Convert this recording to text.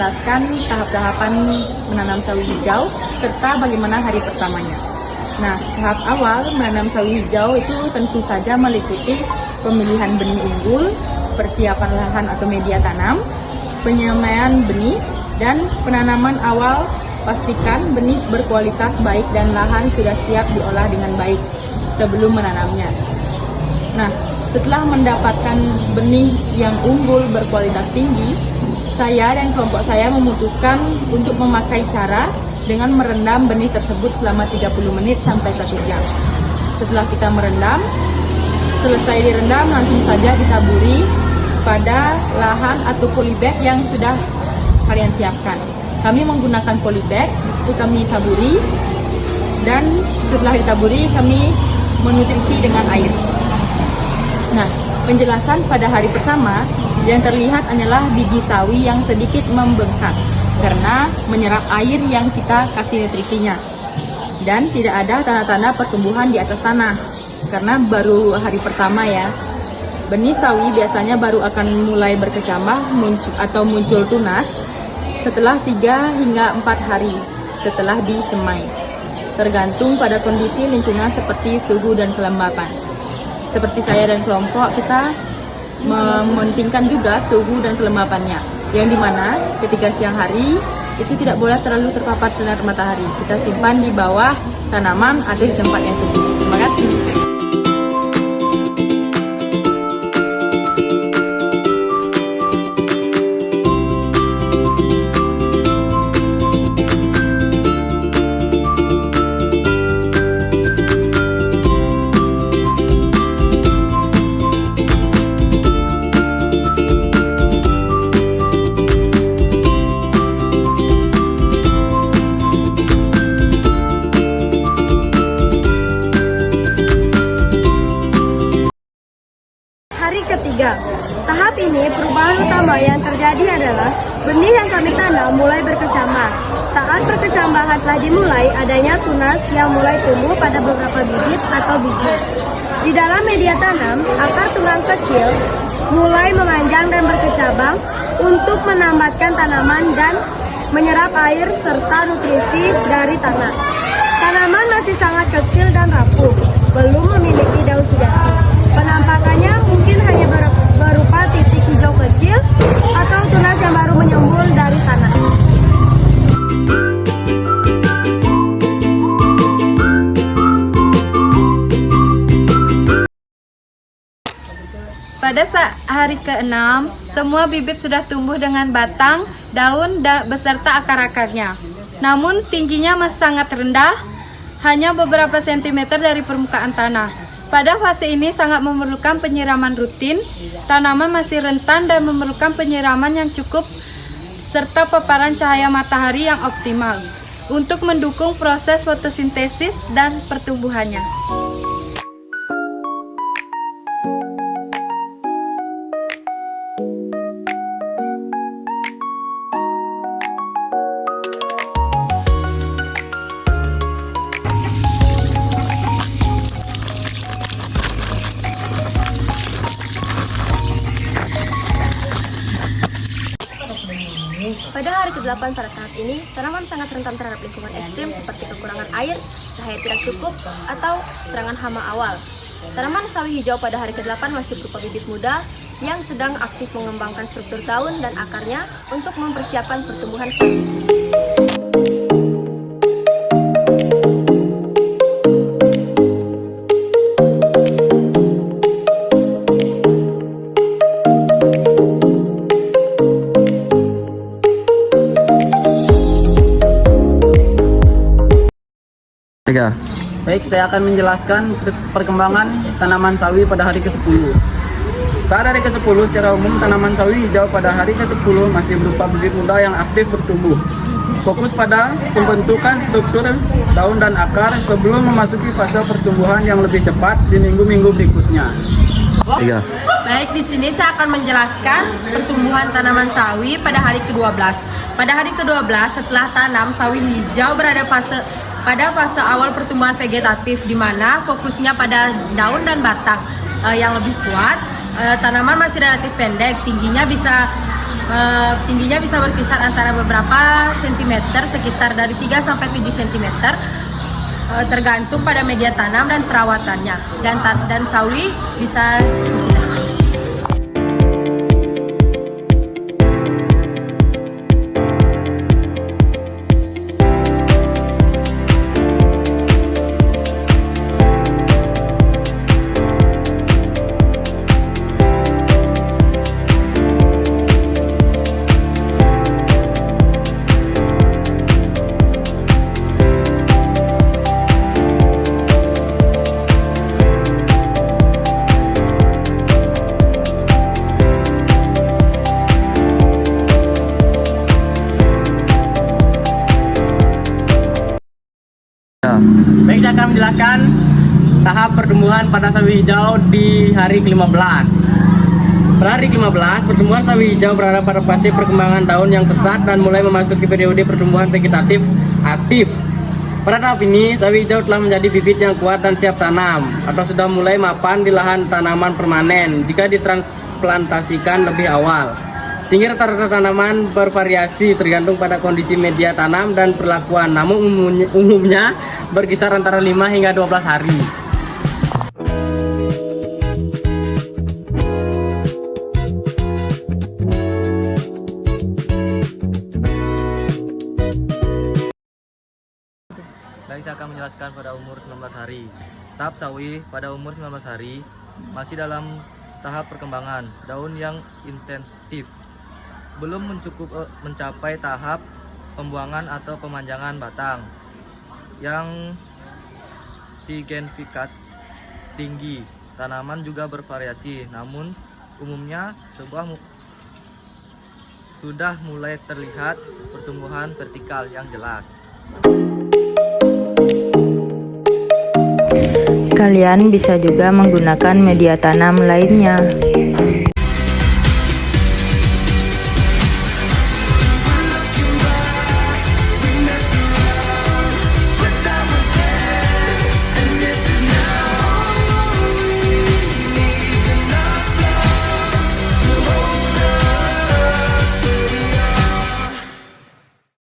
menjelaskan tahap-tahapan menanam sawi hijau serta bagaimana hari pertamanya. Nah, tahap awal menanam sawi hijau itu tentu saja meliputi pemilihan benih unggul, persiapan lahan atau media tanam, penyemaian benih, dan penanaman awal. Pastikan benih berkualitas baik dan lahan sudah siap diolah dengan baik sebelum menanamnya. Nah, setelah mendapatkan benih yang unggul berkualitas tinggi, saya dan kelompok saya memutuskan untuk memakai cara dengan merendam benih tersebut selama 30 menit sampai 1 jam. Setelah kita merendam, selesai direndam langsung saja ditaburi pada lahan atau polybag yang sudah kalian siapkan. Kami menggunakan polybag, di situ kami taburi, dan setelah ditaburi kami menutrisi dengan air. Nah, penjelasan pada hari pertama yang terlihat hanyalah biji sawi yang sedikit membengkak karena menyerap air yang kita kasih nutrisinya. Dan tidak ada tanda-tanda pertumbuhan di atas tanah karena baru hari pertama ya. Benih sawi biasanya baru akan mulai berkecambah muncul tunas setelah 3 hingga 4 hari setelah disemai, tergantung pada kondisi lingkungan seperti suhu dan kelembapan. Seperti saya dan kelompok, kita mementingkan juga suhu dan kelembapannya, yang dimana ketika siang hari itu tidak boleh terlalu terpapar sinar matahari. Kita simpan di bawah tanaman atau di tempat yang teduh. Terima kasih. Hari ketiga, tahap ini perubahan utama yang terjadi adalah benih yang kami tanam mulai berkecambah. Saat perkecambahan telah dimulai, adanya tunas yang mulai tumbuh pada beberapa bibit atau biji. Di dalam media tanam, akar tunas kecil mulai memanjang dan berkecabang untuk menambatkan tanaman dan menyerap air serta nutrisi dari tanah. Tanaman masih sangat kecil dan rapuh, belum memiliki daun sejati. Penampakannya mungkin hanya berupa titik hijau kecil atau tunas yang baru menyembul dari tanah. Pada hari ke-6, semua bibit sudah tumbuh dengan batang, daun, beserta akar-akarnya. Namun tingginya masih sangat rendah, hanya beberapa sentimeter dari permukaan tanah. Pada fase ini sangat memerlukan penyiraman rutin, tanaman masih rentan dan memerlukan penyiraman yang cukup serta paparan cahaya matahari yang optimal untuk mendukung proses fotosintesis dan pertumbuhannya. Pada hari ke-8 pada tahap ini, tanaman sangat rentan terhadap lingkungan ekstrim seperti kekurangan air, cahaya tidak cukup, atau serangan hama awal. Tanaman sawi hijau pada hari ke-8 masih berupa bibit muda yang sedang aktif mengembangkan struktur daun dan akarnya untuk mempersiapkan pertumbuhan selanjutnya. Baik, saya akan menjelaskan perkembangan tanaman sawi pada hari ke-10. Saat hari ke-10, secara umum tanaman sawi hijau pada hari ke-10 masih berupa bibit muda yang aktif bertumbuh. Fokus pada pembentukan struktur daun dan akar sebelum memasuki fase pertumbuhan yang lebih cepat di minggu-minggu berikutnya. Baik, di sini saya akan menjelaskan pertumbuhan tanaman sawi pada hari ke-12. Pada hari ke-12, setelah tanam, sawi hijau berada pada fase awal pertumbuhan vegetatif, di mana fokusnya pada daun dan batang yang lebih kuat. Tanaman masih relatif pendek, tingginya bisa tingginya bisa berkisar antara beberapa sentimeter, sekitar dari 3 sampai 7 cm, tergantung pada media tanam dan perawatannya. Dan sawi bisa Baik, saya akan menjelaskan tahap pertumbuhan pada sawi hijau di hari ke-15. Pada hari ke-15, pertumbuhan sawi hijau berada pada fase perkembangan daun yang pesat dan mulai memasuki periode pertumbuhan vegetatif aktif. Pada tahap ini, sawi hijau telah menjadi bibit yang kuat dan siap tanam atau sudah mulai mapan di lahan tanaman permanen jika ditransplantasikan lebih awal. Tinggi rata-rata tanaman bervariasi tergantung pada kondisi media tanam dan perlakuan, namun umumnya berkisar antara 5 hingga 12 hari. Baik, saya akan menjelaskan pada umur 19 hari. Tahap sawi pada umur 19 hari masih dalam tahap perkembangan daun yang intensif. Belum mencapai tahap pembuangan atau pemanjangan batang yang signifikan tinggi. Tanaman juga bervariasi, namun umumnya sudah mulai terlihat pertumbuhan vertikal yang jelas. Kalian bisa juga menggunakan media tanam lainnya.